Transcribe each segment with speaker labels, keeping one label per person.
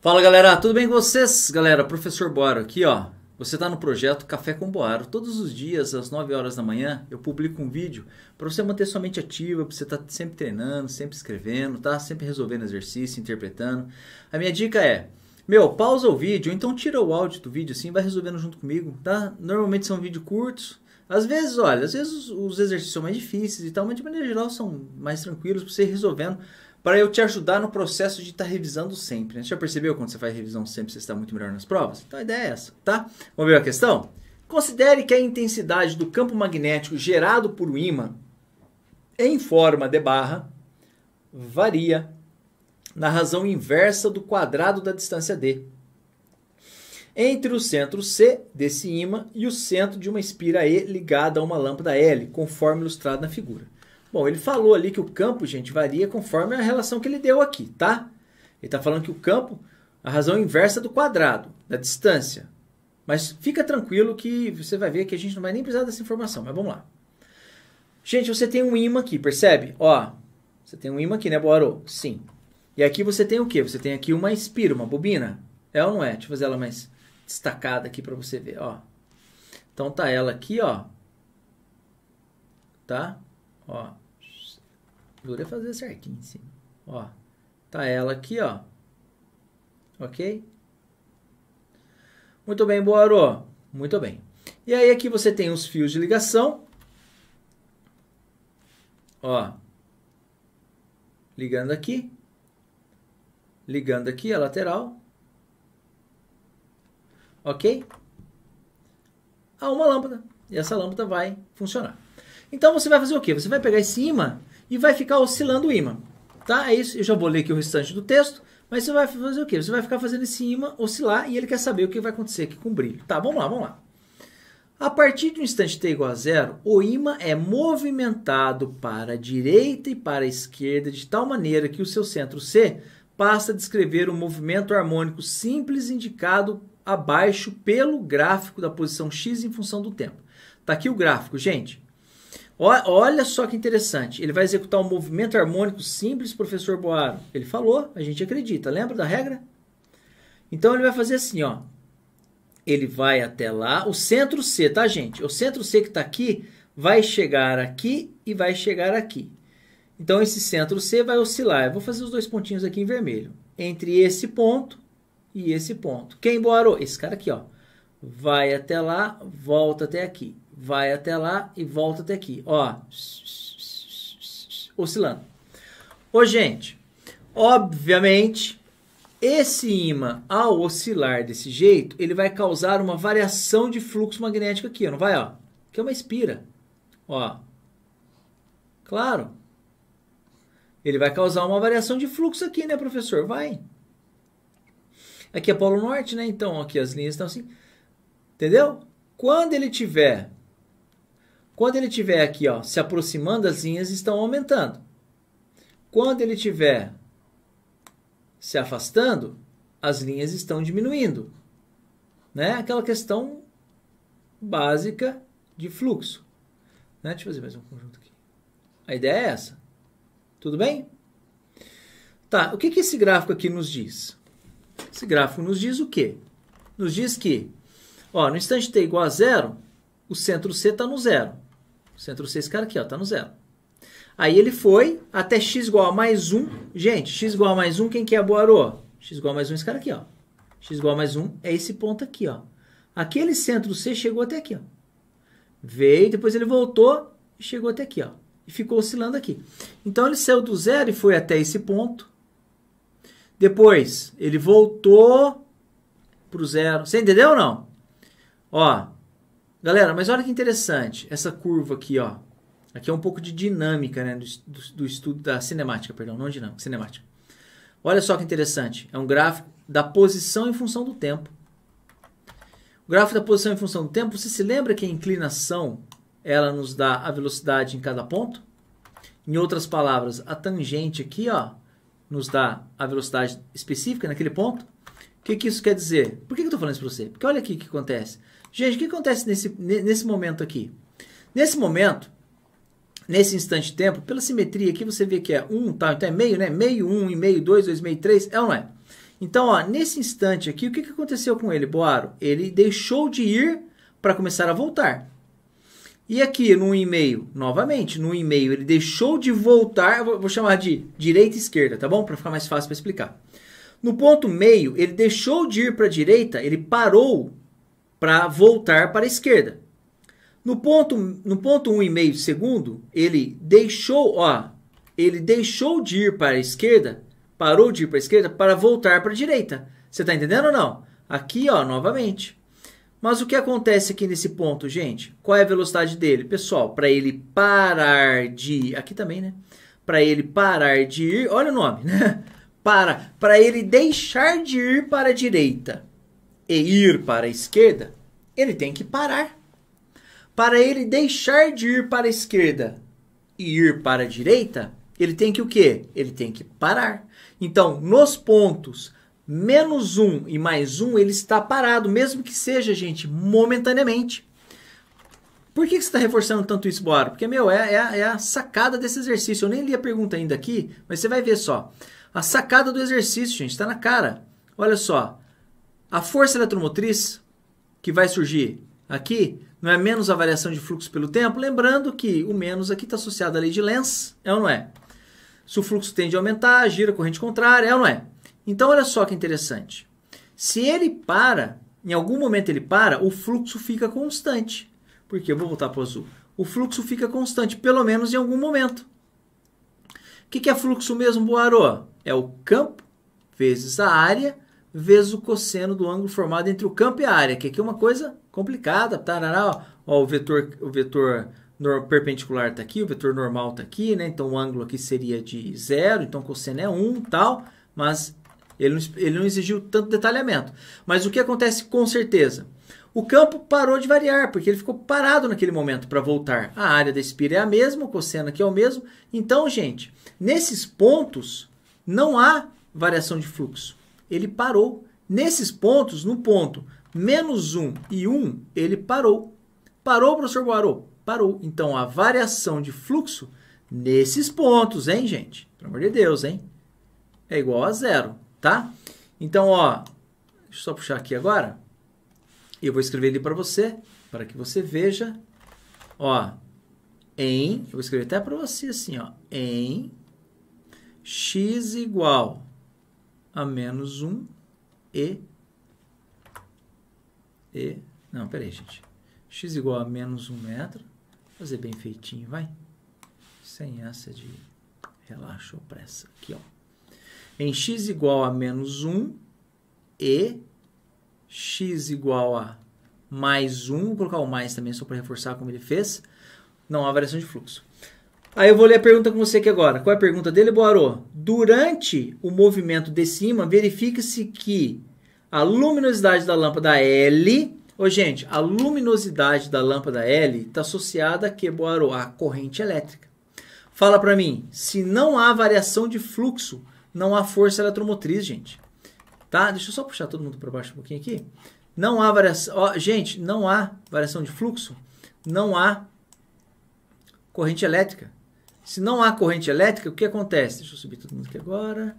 Speaker 1: Fala galera, tudo bem com vocês? Galera, professor Boaro aqui, ó. Você está no projeto Café com Boaro. Todos os dias, às 9 horas da manhã, eu publico um vídeo para você manter sua mente ativa, para você estar sempre treinando, sempre escrevendo, tá? Sempre resolvendo exercício, interpretando. A minha dica é, pausa o vídeo, ou então tira o áudio do vídeo assim, vai resolvendo junto comigo, tá? Normalmente são vídeos curtos. Às vezes, olha, os exercícios são mais difíceis e tal, mas de maneira geral são mais tranquilos para você ir resolvendo, para eu te ajudar no processo de estar revisando sempre. Né? Você já percebeu quando você faz revisão sempre você está muito melhor nas provas? Então a ideia é essa, tá? Vamos ver a questão? Considere que a intensidade do campo magnético gerado por um ímã em forma de barra varia na razão inversa do quadrado da distância D entre o centro C desse ímã e o centro de uma espira E ligada a uma lâmpada L, conforme ilustrado na figura. Bom, ele falou ali que o campo, gente, varia conforme a relação que ele deu aqui, tá? Ele está falando que o campo, a razão inversa do quadrado, da distância. Mas fica tranquilo que você vai ver que a gente não vai nem precisar dessa informação, mas vamos lá. Gente, você tem um ímã aqui, percebe? Ó, você tem um ímã aqui, né, Boaro? Sim. E aqui você tem o quê? Você tem aqui uma espira, uma bobina. É ou não é? Deixa eu fazer ela mais destacada aqui para você ver, ó. Então tá ela aqui, ó. Tá? Ó. Vou fazer certinho em cima. Ó. Tá ela aqui, ó. Ok? Muito bem, Boaro. Muito bem. E aí aqui você tem os fios de ligação. Ó. Ligando aqui. Ligando aqui a lateral. Ok? A uma lâmpada. E essa lâmpada vai funcionar. Então você vai fazer o quê? Você vai pegar esse ímã e vai ficar oscilando o ímã. Tá? É isso. Eu já vou ler aqui o restante do texto. Mas você vai fazer o quê? Você vai ficar fazendo esse ímã oscilar e ele quer saber o que vai acontecer aqui com o brilho. Tá, vamos lá, vamos lá. A partir de um instante t igual a zero, o ímã é movimentado para a direita e para a esquerda de tal maneira que o seu centro C passa a descrever um movimento harmônico simples indicado abaixo pelo gráfico da posição x em função do tempo. Tá aqui o gráfico, gente. Olha só que interessante. Ele vai executar um movimento harmônico simples, professor Boaro. Ele falou, a gente acredita. Lembra da regra? Então ele vai fazer assim, ó. Ele vai até lá. O centro C, tá, gente? O centro C que está aqui vai chegar aqui e vai chegar aqui. Então esse centro C vai oscilar. Eu vou fazer os dois pontinhos aqui em vermelho. Entre esse ponto e esse ponto. Quem, Boaro? Esse cara aqui, ó. Vai até lá, volta até aqui. Vai até lá e volta até aqui. Ó. Oscilando. Ô, gente. Obviamente, esse ímã, ao oscilar desse jeito, ele vai causar uma variação de fluxo magnético aqui, ó. Não vai, ó. Que é uma espira. Ó. Claro. Ele vai causar uma variação de fluxo aqui, né, professor? Vai. Aqui é Polo Norte, né? Então, aqui as linhas estão assim. Entendeu? Quando ele tiver aqui, ó, se aproximando, as linhas estão aumentando. Quando ele tiver se afastando, as linhas estão diminuindo. Né? Aquela questão básica de fluxo. Né? Deixa eu fazer mais um conjunto aqui. A ideia é essa. Tudo bem? Tá, o que esse gráfico aqui nos diz? Esse gráfico nos diz o quê? Nos diz que, ó, no instante t igual a zero, o centro C está no zero. O centro C, esse cara aqui, ó, está no zero. Aí ele foi até x igual a mais 1. Gente, x igual a mais 1, quem que é, Boaro? X igual a mais 1, esse cara aqui, ó. X igual a mais 1 é esse ponto aqui, ó. Aquele centro C chegou até aqui, ó. Veio, depois ele voltou e chegou até aqui, ó. E ficou oscilando aqui. Então ele saiu do zero e foi até esse ponto. Depois ele voltou para o zero. Você entendeu ou não? Ó, galera, mas olha que interessante. Essa curva aqui, ó. Aqui é um pouco de dinâmica, né? Do estudo da cinemática, perdão, não dinâmica, cinemática. Olha só que interessante. É um gráfico da posição em função do tempo. O gráfico da posição em função do tempo, você se lembra que a inclinação, ela nos dá a velocidade em cada ponto? Em outras palavras, a tangente aqui, ó, nos dá a velocidade específica naquele ponto. O que isso quer dizer? Por que eu estou falando isso para você? Porque olha aqui o que acontece. Gente, o que acontece nesse momento aqui? Nesse momento, nesse instante de tempo, pela simetria aqui você vê que é 1, tá? Então é meio, né? Meio, 1 e meio, 2, 2, meio, 3, é ou não é? Então, ó, nesse instante aqui, o que aconteceu com ele, Boaro? Ele deixou de ir para começar a voltar. E aqui no 1,5, novamente, no 1,5 ele deixou de voltar, vou chamar de direita e esquerda, tá bom? Para ficar mais fácil para explicar. No ponto meio, ele deixou de ir para a direita, ele parou para voltar para a esquerda. No ponto 1,5 segundo, ele deixou de ir para a esquerda, parou de ir para a esquerda para voltar para a direita. Você está entendendo ou não? Aqui, ó, novamente. Mas o que acontece aqui nesse ponto, gente? Qual é a velocidade dele? Pessoal, para ele parar de... Aqui também, né? Para ele parar de ir... Olha o nome, né? Para ele deixar de ir para a direita e ir para a esquerda, ele tem que parar. Para ele deixar de ir para a esquerda e ir para a direita, ele tem que o quê? Ele tem que parar. Então, nos pontos -1 e +1, ele está parado, mesmo que seja, gente, momentaneamente. Por que você está reforçando tanto isso, Boaro? Porque, meu, é a sacada desse exercício. Eu nem li a pergunta ainda aqui, mas você vai ver só. A sacada do exercício, gente, está na cara. Olha só. A força eletromotriz que vai surgir aqui não é menos a variação de fluxo pelo tempo? Lembrando que o menos aqui está associado à lei de Lenz, é ou não é? Se o fluxo tende a aumentar, gira a corrente contrária, é ou não é? Então, olha só que interessante. Se ele para, em algum momento ele para, o fluxo fica constante. Porque eu vou voltar para o azul. O fluxo fica constante, pelo menos em algum momento. O que é fluxo mesmo, Boaro? É o campo vezes a área vezes o cosseno do ângulo formado entre o campo e a área, que aqui é uma coisa complicada. Tarará, ó, o vetor perpendicular está aqui, o vetor normal está aqui, né? Então o ângulo aqui seria de 0, então o cosseno é 1 e tal, mas ele não exigiu tanto detalhamento. Mas o que acontece com certeza? O campo parou de variar, porque ele ficou parado naquele momento para voltar. A área da espira é a mesma, o cosseno aqui é o mesmo. Então, gente, nesses pontos não há variação de fluxo. Ele parou. Nesses pontos, no ponto -1 e 1, ele parou. Parou, professor Boaro? Parou. Então, a variação de fluxo nesses pontos, hein, gente? Pelo amor de Deus, hein? É igual a 0, tá? Então, ó, deixa eu só puxar aqui agora. Eu vou escrever ali para você, para que você veja. Ó, eu vou escrever até para você assim, ó. Em x igual a -1 não, peraí, gente. X igual a -1 metro. Vou fazer bem feitinho, vai. Sem essa de relaxo ou pressa. Aqui, ó. Em x igual a -1 e x igual a +1, vou colocar o mais também só para reforçar como ele fez, não há variação de fluxo. Aí eu vou ler a pergunta com você aqui agora. Qual é a pergunta dele, Boaro? Durante o movimento de cima, verifica-se que a luminosidade da lâmpada L... Ô, gente, a luminosidade da lâmpada L está associada a que, Boaro? A corrente elétrica. Fala para mim, se não há variação de fluxo, não há força eletromotriz, gente. Tá? Deixa eu só puxar todo mundo para baixo um pouquinho aqui. Não há variação... Ó, gente, não há variação de fluxo, não há corrente elétrica. Se não há corrente elétrica, o que acontece? Deixa eu subir todo mundo aqui agora.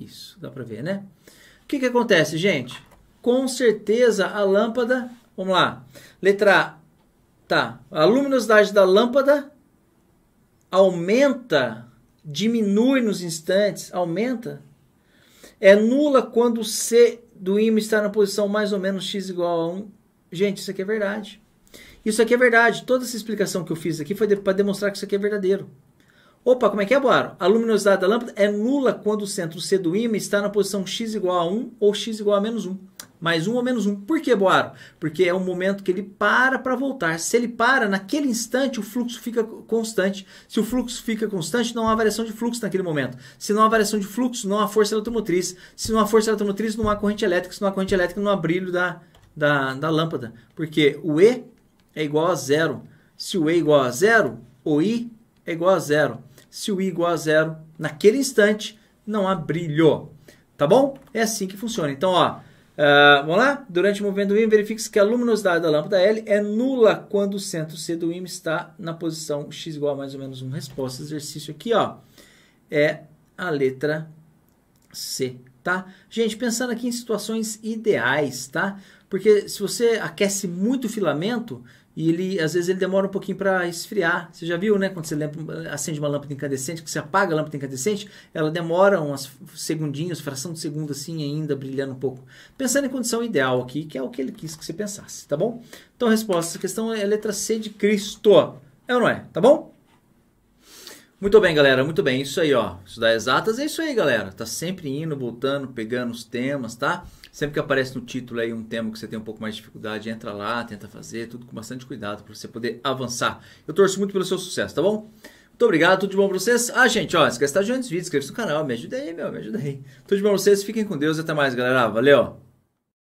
Speaker 1: Isso, dá para ver, né? O que acontece, gente? Com certeza a lâmpada... Vamos lá. Letra A. Tá. A luminosidade da lâmpada aumenta, diminui nos instantes, aumenta. É nula quando o C do ímã está na posição mais ou menos x igual a 1. Gente, isso aqui é verdade. Isso aqui é verdade. Toda essa explicação que eu fiz aqui foi para demonstrar que isso aqui é verdadeiro. Opa, como é que é, Boaro? A luminosidade da lâmpada é nula quando o centro C do ímã está na posição x igual a 1 ou x igual a -1. Mais 1 ou -1. Por que, Boaro? Porque é um momento que ele para voltar. Se ele para, naquele instante, o fluxo fica constante. Se o fluxo fica constante, não há variação de fluxo naquele momento. Se não há variação de fluxo, não há força eletromotriz. Se não há força eletromotriz, não há corrente elétrica. Se não há corrente elétrica, não há brilho da lâmpada. Porque o E é igual a 0. Se o E é igual a 0, o I é igual a 0. Se o I é igual a 0, naquele instante, não há brilho. Tá bom? É assim que funciona. Então, ó, vamos lá? Durante o movimento do ímã, verifique-se que a luminosidade da lâmpada L é nula quando o centro C do ímã está na posição x igual a mais ou menos 1. Resposta. Exercício aqui, ó, é a letra C. tá? Gente, pensando aqui em situações ideais, tá? Porque se você aquece muito o filamento, e ele, às vezes ele demora um pouquinho para esfriar. Você já viu, né? Quando você acende uma lâmpada incandescente, que você apaga a lâmpada incandescente, ela demora uns segundinhos, fração de segundo assim ainda, brilhando um pouco. Pensando em condição ideal aqui, que é o que ele quis que você pensasse, tá bom? Então a resposta a essa questão é a letra C de Cristo. É ou não é? Tá bom? Muito bem, galera, muito bem, isso aí, ó, estudar exatas é isso aí, galera, tá sempre indo, voltando, pegando os temas, tá? Sempre que aparece no título aí um tema que você tem um pouco mais de dificuldade, entra lá, tenta fazer, tudo com bastante cuidado para você poder avançar. Eu torço muito pelo seu sucesso, tá bom? Muito obrigado, tudo de bom pra vocês. Ah, gente, ó, esquece de estar de vídeo, inscreva-se no canal, me ajuda aí, me ajuda aí. Tudo de bom pra vocês, fiquem com Deus e até mais, galera, valeu!